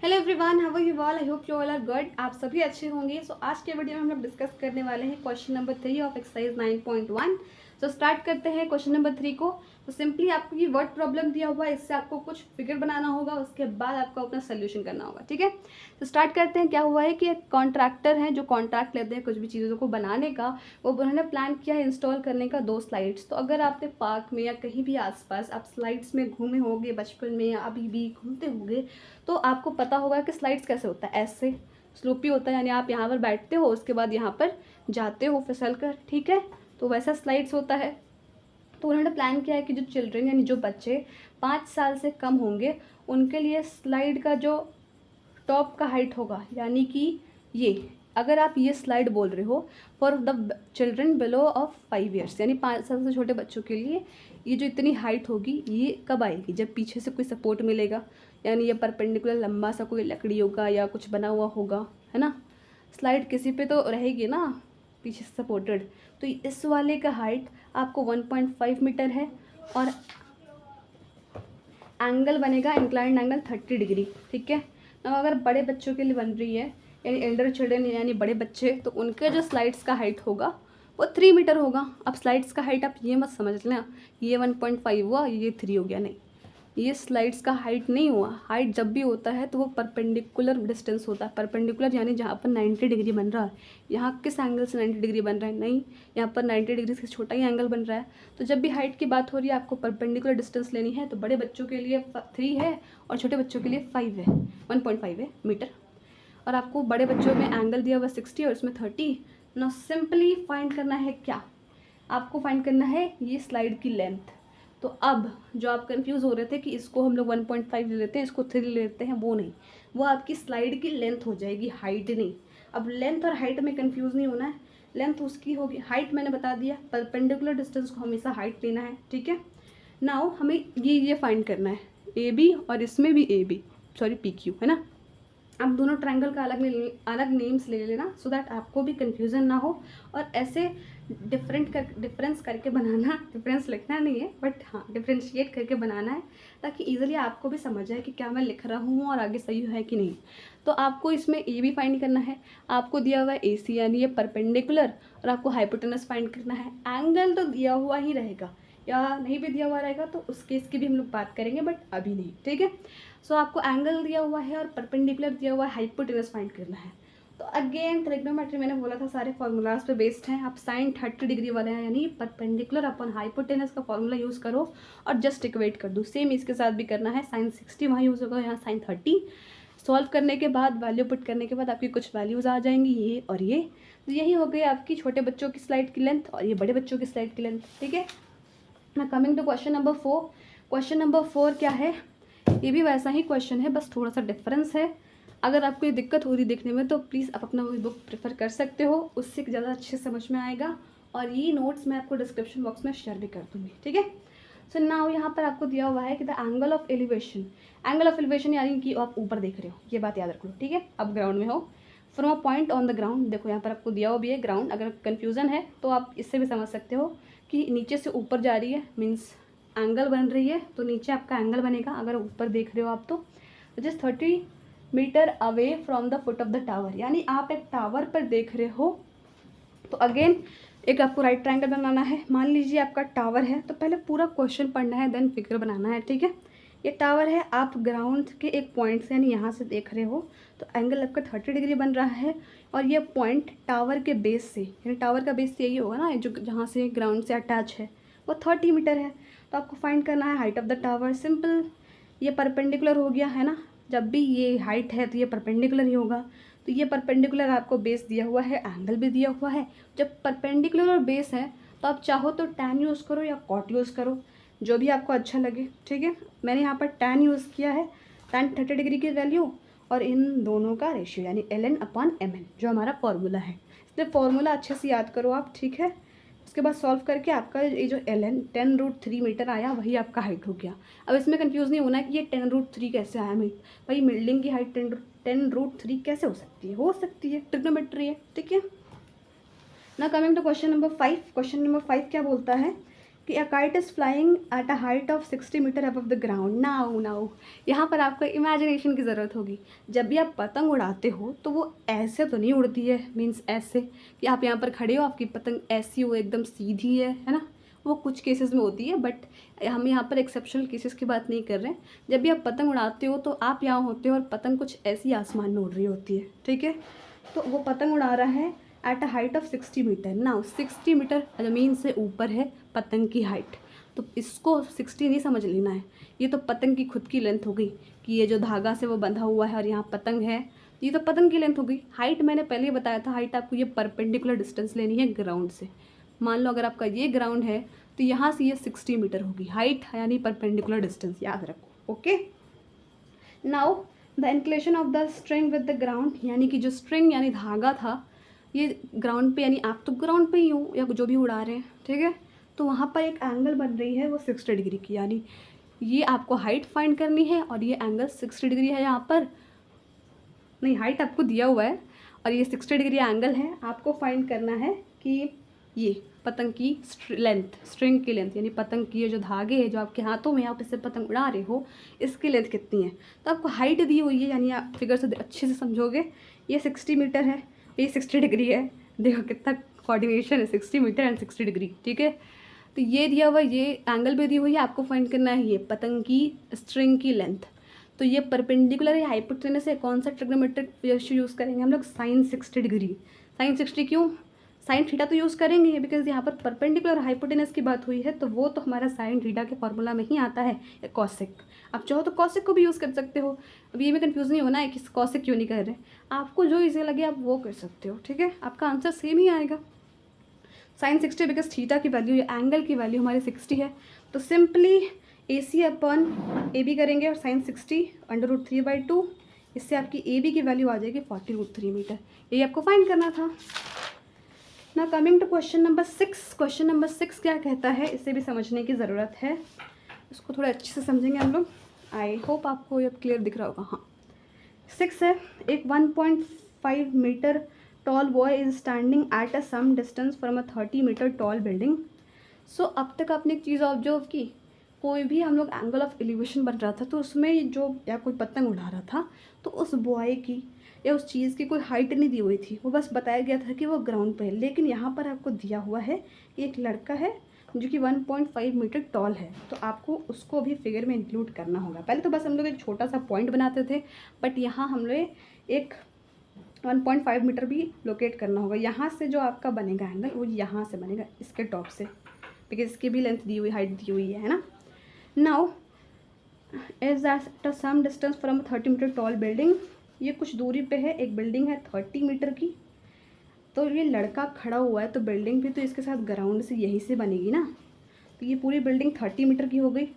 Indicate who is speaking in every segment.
Speaker 1: Hello everyone, how are you all? I hope you all are good. आप सभी अच्छे होंगे। सो आज के वीडियो में हम लोग डिस्कस करने वाले हैं question number 3 of exercise 9.1। So start करते हैं क्वेश्चन नंबर 3 को। तो सिंपली आपको ये वर्ड प्रॉब्लम दिया हुआ है, इससे आपको कुछ फिगर बनाना होगा, उसके बाद आपको अपना सोल्यूशन करना होगा। ठीक है, तो स्टार्ट करते हैं। क्या हुआ है कि एक कॉन्ट्रैक्टर है जो कॉन्ट्रैक्ट लेते हैं कुछ भी चीज़ों को बनाने का, वो उन्होंने प्लान किया है इंस्टॉल करने का 2 स्लाइड्स। तो अगर आपने पार्क में या कहीं भी आसपास आप स्लाइड्स में घूमे होंगे बचपन में या अभी भी घूमते होंगे, तो आपको पता होगा कि स्लाइड्स कैसे होता है। ऐसे स्लोपी होता है, यानी आप यहाँ पर बैठते हो, उसके बाद यहाँ पर जाते हो फिसल कर। ठीक है, तो वैसा स्लाइड्स होता है। तो उन्होंने प्लान किया है कि जो चिल्ड्रन यानी जो बच्चे 5 साल से कम होंगे, उनके लिए स्लाइड का जो टॉप का हाइट होगा, यानी कि ये अगर आप ये स्लाइड बोल रहे हो for the children below of 5 years, यानी 5 साल से छोटे बच्चों के लिए ये जो इतनी हाइट होगी, ये कब आएगी? जब पीछे से कोई सपोर्ट मिलेगा, यानी ये परपेंडिकुलर लंबा सा कोई लकड़ी होगा या कुछ बना हुआ होगा, है ना। स्लाइड किसी पे तो रहेगी ना पीछे से सपोर्टेड। तो इस वाले का हाइट आपको 1.5 मीटर है और एंगल बनेगा इंक्लाइंड एंगल 30 डिग्री। ठीक है ना। अगर बड़े बच्चों के लिए बन रही है, यानी एल्डर चिल्ड्रन यानी बड़े बच्चे, तो उनके जो स्लाइड्स का हाइट होगा वो 3 मीटर होगा। अब स्लाइड्स का हाइट आप ये मत समझ लेना ये 1.5 हुआ ये 3 हो गया, नहीं, ये स्लाइड्स का हाइट नहीं हुआ। हाइट जब भी होता है तो वो परपेंडिकुलर डिस्टेंस होता है। परपेंडिकुलर यानी जहाँ पर 90 डिग्री बन रहा है, यहाँ किस एंगल से 90 डिग्री बन रहा है, नहीं, यहाँ पर 90 डिग्री से छोटा ही एंगल बन रहा है। तो जब भी हाइट की बात हो रही है, आपको परपेंडिकुलर डिस्टेंस लेनी है। तो बड़े बच्चों के लिए 3 है और छोटे बच्चों के लिए 5 है, 1.5 है मीटर। और आपको बड़े बच्चों में एंगल दिया हुआ 60 और इसमें 30। ना सिंपली फाइंड करना है क्या, आपको फाइंड करना है ये स्लाइड की लेंथ। तो अब जो आप कंफ्यूज हो रहे थे कि इसको हम लोग 1.5 ले लेते हैं, इसको 3 ले लेते हैं, वो नहीं, वो आपकी स्लाइड की लेंथ हो जाएगी, हाइट नहीं। अब लेंथ और हाइट में कंफ्यूज नहीं होना है। लेंथ उसकी होगी, हाइट मैंने बता दिया, परपेंडिकुलर डिस्टेंस को हमेशा हाइट लेना है। ठीक है, नाउ हमें ये फाइंड करना है, ए बी और इसमें भी A B, sorry P Q, है ना। आप दोनों ट्रायंगल का अलग नेम्स ले लेना, सो दैट आपको भी कंफ्यूजन ना हो। और ऐसे डिफरेंस करके बनाना, डिफरेंस लिखना नहीं है बट हाँ डिफ्रेंशिएट करके बनाना है, ताकि इजीली आपको भी समझ आए कि क्या मैं लिख रहा हूँ और आगे सही है कि नहीं। तो आपको इसमें ए भी फाइंड करना है, आपको दिया हुआ है ए सी यानी ये परपेंडिकुलर, और आपको हाइपोटेनस फाइंड करना है। एंगल तो दिया हुआ ही रहेगा, या नहीं भी दिया हुआ रहेगा तो उस केस की भी हम लोग बात करेंगे, बट अभी नहीं। ठीक है, सो आपको एंगल दिया हुआ है और परपेंडिकुलर दिया हुआ है, हाइपोटेनस फाइंड करना है। तो अगेन ट्रिग्नोमेट्री मैंने बोला था सारे फार्मूलाज पे बेस्ड हैं। आप साइन 30 डिग्री वाले हैं, यानी परपेंडिकुलर अपन हाइपोटेनस का फॉर्मूला यूज़ करो और जस्ट इक्वेट कर दो। सेम इसके साथ भी करना है, साइन 60 वहाँ यूज़ होगा, यहाँ साइन 30। सॉल्व करने के बाद वैल्यू पुट करने के बाद आपकी कुछ वैल्यूज़ आ जाएंगी, ये और ये। तो यही हो गई आपकी छोटे बच्चों की स्लाइड की लेंथ और ये बड़े बच्चों की स्लाइड की लेंथ। ठीक है ना। Coming to question number 4। Question number 4 क्या है, ये भी वैसा ही क्वेश्चन है, बस थोड़ा सा डिफरेंस है। अगर आपको ये दिक्कत हो रही देखने में तो प्लीज़ आप अपना वही बुक प्रेफर कर सकते हो, उससे ज़्यादा अच्छे समझ में आएगा। और ये नोट्स मैं आपको डिस्क्रिप्शन बॉक्स में शेयर भी कर दूँगी। ठीक है, सो नाउ यहाँ पर आपको दिया हुआ है कि the angle of elevation, angle of elevation यानी कि आप ऊपर देख रहे हो, ये बात याद रख लो। ठीक है, अब ग्राउंड में हो, from a point on the ground, देखो यहाँ पर आपको दिया हुआ भी है ग्राउंड। अगर कन्फ्यूज़न है तो आप इससे भी समझ सकते हो कि नीचे से ऊपर जा रही है, मीन्स एंगल बन रही है, तो नीचे आपका एंगल बनेगा। अगर ऊपर देख रहे हो आप तो just 30 metre away from the foot of the tower, यानी आप एक टावर पर देख रहे हो। तो अगेन एक आपको राइट ट्रायंगल बनाना है। मान लीजिए आपका टावर है, तो पहले पूरा क्वेश्चन पढ़ना है, देन फिगर बनाना है। ठीक है, ये टावर है, आप ग्राउंड के एक पॉइंट से यानी यहाँ से देख रहे हो, तो एंगल आपका 30 डिग्री बन रहा है। और ये पॉइंट टावर के बेस से, यानी टावर का बेस यही होगा ना जो जहाँ से ग्राउंड से अटैच है, वो 30 मीटर है। तो आपको फाइंड करना है height of the tower. Simple, ये परपेंडिकुलर हो गया है ना, जब भी ये हाइट है तो ये परपेंडिकुलर ही होगा। तो ये परपेंडिकुलर आपको बेस दिया हुआ है, एंगल भी दिया हुआ है। जब परपेंडिकुलर और बेस है तो आप चाहो तो tan यूज़ करो या cot यूज़ करो, जो भी आपको अच्छा लगे। ठीक है, मैंने यहाँ पर tan यूज़ किया है, tan 30 डिग्री की वैल्यू और इन दोनों का रेशियो यानी ln/mn जो हमारा फॉर्मूला है। इसलिए फॉर्मूला अच्छे से याद करो आप। ठीक है, उसके बाद सॉल्व करके आपका ये जो ln 10√3 मीटर आया वही आपका हाइट हो गया। अब इसमें कंफ्यूज नहीं होना कि ये 10√3 कैसे आया। भाई बिल्डिंग की हाइट 10√3 कैसे हो सकती है? हो सकती है, ट्रिग्नोमेट्री है। ठीक है ना। Coming to question number 5। Question number 5 क्या बोलता है कि a kite is flying at a height of 60 metre above the ground. Now now यहाँ पर आपको इमेजिनेशन की ज़रूरत होगी। जब भी आप पतंग उड़ाते हो तो वो ऐसे तो नहीं उड़ती है, मीन्स ऐसे कि आप यहाँ पर खड़े हो, आपकी पतंग ऐसी हो एकदम सीधी है ना। वो कुछ केसेस में होती है, बट हम यहाँ पर एक्सेप्शनल केसेस की बात नहीं कर रहे हैं। जब भी आप पतंग उड़ाते हो तो आप यहाँ होते हो और पतंग कुछ ऐसी आसमान में उड़ रही होती है, ठीक है। तो वो पतंग उड़ा रहा है at a height of 60 metre. Now 60 metre ज़मीन से ऊपर है पतंग की हाइट, तो इसको 60 नहीं समझ लेना है, ये तो पतंग की खुद की लेंथ हो गई कि ये जो धागा से वो बंधा हुआ है और यहाँ पतंग है, ये तो पतंग की लेंथ हो गई। हाइट मैंने पहले ही बताया था, हाइट आपको ये परपेंडिकुलर डिस्टेंस लेनी है ग्राउंड से। मान लो अगर आपका ये ग्राउंड है तो यहाँ से ये 60 मीटर होगी हाइट, यानी परपेंडिकुलर डिस्टेंस, याद रखो। Okay, now the inclination of the string with the ground, यानी कि जो स्ट्रिंग यानी धागा था ये ग्राउंड पे, यानी आप तो ग्राउंड पे ही हो या जो भी उड़ा रहे हैं, ठीक है। तो वहाँ पर एक एंगल बन रही है वो 60 डिग्री की, यानी ये आपको हाइट फाइंड करनी है और ये एंगल 60 डिग्री है। यहाँ पर नहीं, हाइट आपको दिया हुआ है और ये 60 डिग्री एंगल है। आपको फाइंड करना है कि ये पतंग की लेंथ, स्ट्रिंग की लेंथ, यानी पतंग की ये जो धागे है जो आपके हाथों में आप इससे पतंग उड़ा रहे हो, इसकी लेंथ कितनी है। तो आपको हाइट दी हुई है, यानी आप फिगर से अच्छे से समझोगे, ये 60 मीटर है, ये 60 डिग्री है। देखो कितना कोऑर्डिनेशन है, 60 मीटर एंड 60 डिग्री, ठीक है। तो ये दिया हुआ, ये एंगल भी दी हुई है, आपको फाइंड करना है ये पतंग की स्ट्रिंग की लेंथ। तो ये परपेंडिकुलर या हाइपोटेनस है, कौन सा ट्रिग्नोमेट्रिक रेशियो यूज़ करेंगे हम लोग, साइन 60 डिग्री। साइन 60 क्यों, साइन थीटा तो यूज़ करेंगे बिकॉज यहाँ पर परपेंडिकुलर हाइपोटेनस की बात हुई है, तो वो तो हमारा साइन थीटा के फॉर्मूला में ही आता है, या कॉसिक। आप चाहो तो कॉसिक को भी यूज़ कर सकते हो। अब ये में कन्फ्यूज़ नहीं होना है कि कॉसिक क्यों नहीं कर रहे, आपको जो इजी लगे आप वो कर सकते हो, ठीक है। आपका आंसर सेम ही आएगा, साइन 60, बिकॉज थीटा की वैल्यू या एंगल की वैल्यू हमारी 60 है। तो सिंपली AC अपन AB करेंगे और साइन 60 √3/2, इससे आपकी AB की वैल्यू आ जाएगी 40√3 मीटर। यही आपको फाइंड करना था ना। Coming to question number 6। Question number 6 क्या कहता है, इसे भी समझने की ज़रूरत है, इसको थोड़ा अच्छे से समझेंगे हम लोग। आई होप आपको ये क्लियर दिख रहा होगा। हाँ, 6 है, एक 1.5 metre tall boy is standing at a some distance from a 30 metre tall building. So अब तक आपने एक चीज़ ऑब्जर्व की, कोई भी हम लोग एंगल ऑफ एलिवेशन बन रहा था तो उसमें जो या कोई पतंग उड़ा रहा था तो उस बॉय की या उस चीज़ की कोई हाइट नहीं दी हुई थी, वो बस बताया गया था कि वो ग्राउंड पे है। लेकिन यहाँ पर आपको दिया हुआ है कि एक लड़का है जो कि 1.5 मीटर टॉल है, तो आपको उसको भी फिगर में इंक्लूड करना होगा। पहले तो बस हम लोग एक छोटा सा पॉइंट बनाते थे, बट यहाँ हम लोग एक 1.5 मीटर भी लोकेट करना होगा। यहाँ से जो आपका बनेगा एंगल वो यहाँ से बनेगा, इसके टॉप से, बिकॉज इसकी भी लेंथ दी हुई, हाइट दी हुई है ना। Now is that some distance from 30 metre tall building, ये कुछ दूरी पे है, एक बिल्डिंग है 30 मीटर की। तो ये लड़का खड़ा हुआ है तो बिल्डिंग भी तो इसके साथ ग्राउंड से यहीं से बनेगी ना, तो ये पूरी बिल्डिंग 30 मीटर की हो गई।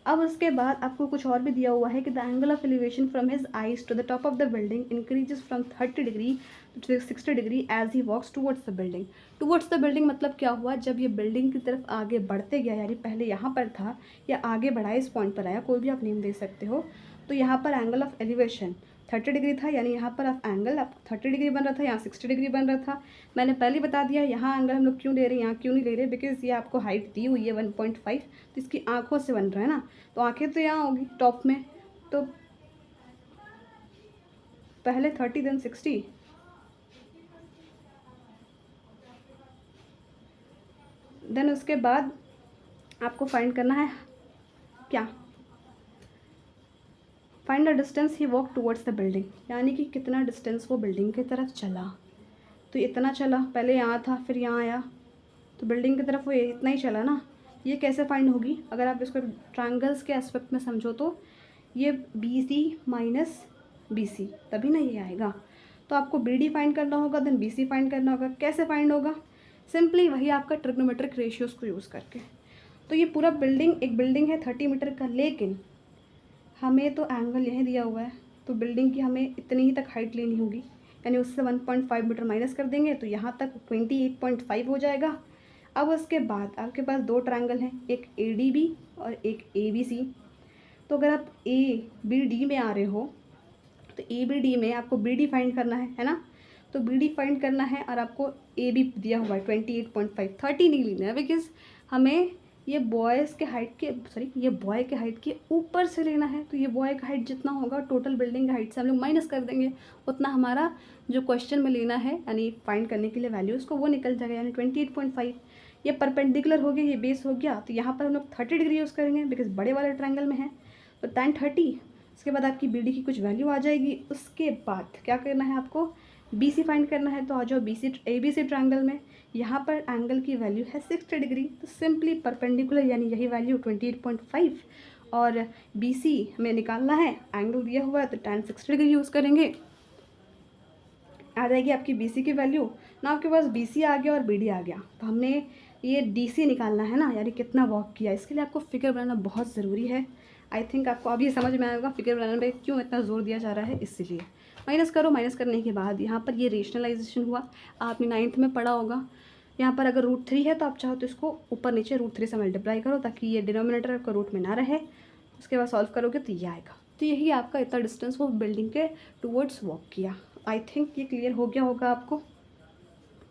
Speaker 1: अब उसके बाद आपको कुछ और भी दिया हुआ है कि the angle of elevation from his eyes to the top of the building increases from 30 degree to 60 degree as he walks towards the building. Towards the building मतलब क्या हुआ, जब ये बिल्डिंग की तरफ आगे बढ़ते गया, यानी पहले यहाँ पर था या आगे बढ़ा इस पॉइंट पर आया, कोई भी आप नेम दे सकते हो, तो यहाँ पर एंगल ऑफ एलिवेशन 30 डिग्री था, यानी यहाँ पर आप एंगल आप 30 डिग्री बन रहा था, यहाँ 60 डिग्री बन रहा था। मैंने पहले बता दिया यहाँ एंगल हम लोग क्यों ले रहे हैं, यहाँ क्यों नहीं ले रहे, बिकॉज ये आपको हाइट दी हुई है 1.5, तो इसकी आँखों से बन रहा है ना, तो आँखें तो यहाँ होगी टॉप में, तो पहले 30 देन 60, देन उसके बाद आपको फाइंड करना है क्या, find the distance he walk towards the building, यानी कि कितना डिस्टेंस वो बिल्डिंग की तरफ चला। तो इतना चला, पहले यहाँ था फिर यहाँ आया, तो बिल्डिंग की तरफ वो इतना ही चला ना। ये कैसे फाइंड होगी, अगर आप इसको ट्रायंगल्स के एस्पेक्ट में समझो तो ये BC माइनस BC, तभी ना ये आएगा। तो आपको BD फाइंड करना होगा, देन BC फाइंड करना होगा। कैसे फाइंड होगा, सिंपली वही आपका ट्रिग्नोमेट्रिक रेशियोज़ को यूज़ करके। तो ये पूरा बिल्डिंग, एक बिल्डिंग है 30 मीटर का, लेकिन हमें तो एंगल यहीं दिया हुआ है, तो बिल्डिंग की हमें इतनी ही तक हाइट लेनी होगी, यानी उससे 1.5 मीटर माइनस कर देंगे तो यहाँ तक 28.5 हो जाएगा। अब उसके बाद आपके पास दो ट्रायंगल हैं, एक ADB और एक ABC। तो अगर आप ABD में आ रहे हो तो ABD में आपको BD फाइंड करना है ना, तो BD फाइंड करना है और आपको AB दिया हुआ है 28.5, 30 नहीं लेना है, बिकॉज हमें ये बॉयज़ के हाइट के ये बॉय के हाइट के ऊपर से लेना है। तो ये बॉय का हाइट जितना होगा टोटल बिल्डिंग की हाइट से हम लोग माइनस कर देंगे, उतना हमारा जो क्वेश्चन में लेना है यानी फाइंड करने के लिए वैल्यू उसको वो निकल जाएगा, यानी 28.5। ये परपेंडिकुलर हो गया, ये बेस हो गया, तो यहाँ पर हम लोग 30 डिग्री यूज़ करेंगे बिकॉज बड़े वाले ट्रायंगल में है। तो tan 30, उसके बाद आपकी बी डी की कुछ वैल्यू आ जाएगी। उसके बाद क्या करना है आपको, बी सी फाइंड करना है। तो आ जाओ ए बी सी ट्रायंगल में, यहाँ पर एंगल की वैल्यू है 60 डिग्री, तो सिंपली परपेंडिकुलर यानी यही वैल्यू 28.5 और बी सी हमें निकालना है, एंगल दिया हुआ है तो tan 60 डिग्री यूज़ करेंगे। आ जाएगी आपकी बी सी की वैल्यू ना, आपके पास बी सी आ गया और बी डी आ गया। तो हमने ये डी सी निकालना है ना, यानी कितना वॉक किया। इसके लिए आपको फिगर बनाना बहुत ज़रूरी है। आई थिंक आपको अभी समझ में आएगा फिगर बनाने में क्यों इतना ज़ोर दिया जा रहा है, इसीलिए। माइनस करो, माइनस करने के बाद यहाँ पर ये रेशनलाइजेशन हुआ, आपने 9th में पढ़ा होगा। यहाँ पर अगर √3 है तो आप चाहो तो इसको ऊपर नीचे √3 से मल्टीप्लाई करो ताकि ये डिनोमिनेटर आपका रूट में ना रहे। उसके बाद सॉल्व करोगे तो ये आएगा। तो यही आपका इतना डिस्टेंस वो बिल्डिंग के टुवर्ड्स वॉक किया। आई थिंक ये क्लियर हो गया होगा आपको।